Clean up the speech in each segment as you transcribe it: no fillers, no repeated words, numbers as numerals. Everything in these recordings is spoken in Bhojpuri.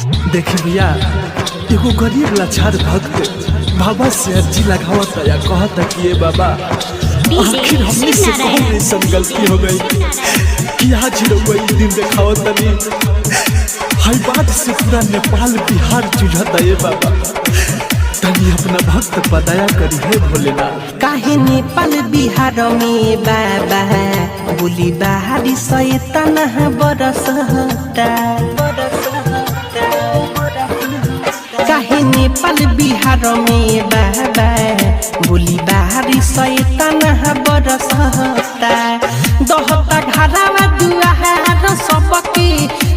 देखी भैया एगो गरीब लाचार भक्त बाबा से अर्जी लगावत या कहत कि ये बाबा आखिर हमने से कौन ऐसा गलती हो गई कि आज रउआ ई दिन देखावत तनी हाई बात से पूरा नेपाल बिहार जुझत ये बाबा तनी अपना भक्त पर दया करी हे भोलेनाथ। काहे नेपाल बिहार में बाबा बोली बाहरी शैतान बरसता काहे नेपाल बिहार में बाबा बोली बाहरी शैतान बरसता दहता घरावा दुआर सबके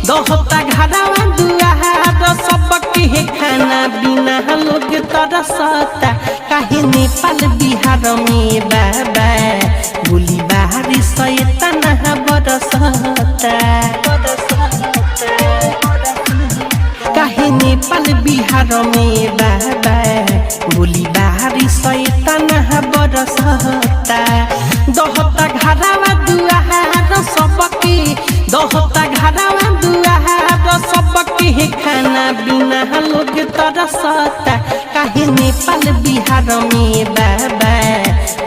दहता घरावा दुआर सबके खाना बिना लोग तरसता काहे नेपाल बिहार में बाबा बोली बाहरी शैतान बरसता काहे नेपाल बिहार में बाबा बोली बाहरी शैतान बरसता दहता घरावा दुआर सबके दहता घरावा दुआर सबके खाना बिना लोग तरसता काहे नेपाल बिहार में बाबा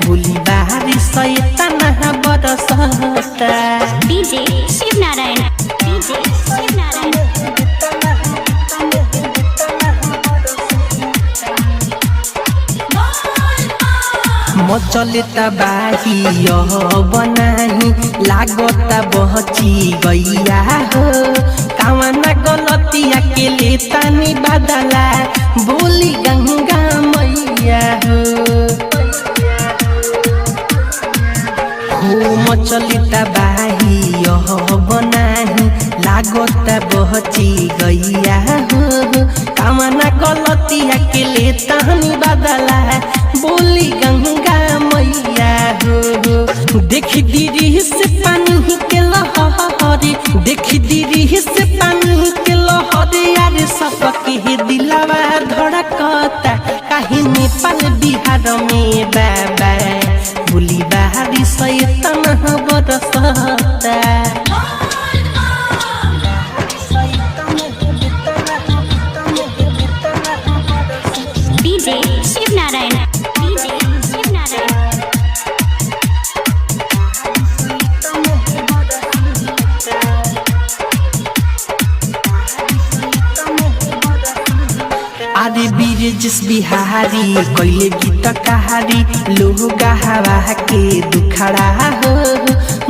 बोली बाहरी शैतान बरसता। डीजे शिव नारायण मचले तबाही बनाही लागता बहची गैया हो कावना गलतिया के ले तानी बदला बोली गंगा मैया हो मचले तबाही बनाही लागता बहची गैया हो कावना गलतिया के ले तानी बदला बोली गंगा मैया हो देखी दीदी से पानी के लहरी देखी दीदी से पानी के लहरी यार सबके दिलवा धड़कता काहे नेपाल बिहार में बाबा बोली बाहरी शैतान बरसता। डीजे शिव नारायण आदि बीरजस बिहारी कैले गीत कहारी लोग हवा के दुखड़ा हो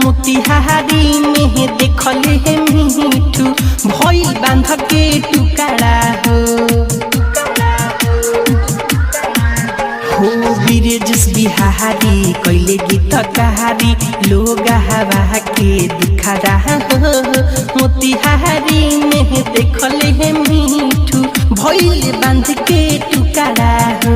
मोतिहारी में देखले हे मीठू भइल बांध के टुकड़ा हो बीरजस बिहारी कैले गीत कहारी लोग हवा के दुखड़ा हो मोतिहारी में देखले हे मीठू भइल बांध के टुकड़ा हो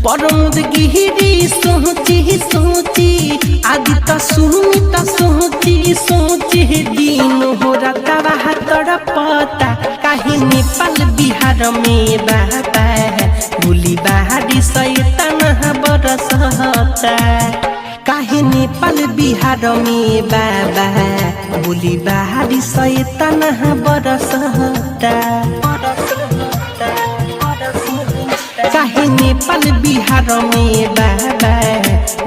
परमद गिरी सोची सोची आदि त सोची सोची दिन हो रातवा तड़पता काहे नेपाल बिहार में बाबा बोली बाहरी शैतान बरसता काहे नेपाल बिहार में बाबा बोली बाहरी शैतान बरसता काहे नेपाल बिहार में बाबा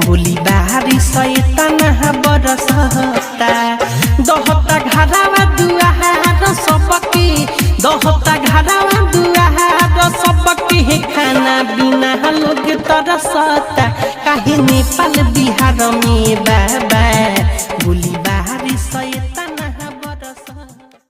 बोली बाहरी शैतान बरसता दहता घरावा दुआर सबके दहता घरावा दुआर सबके खाना बिना लोग तरसता काहे नेपाल बिहार में बाबा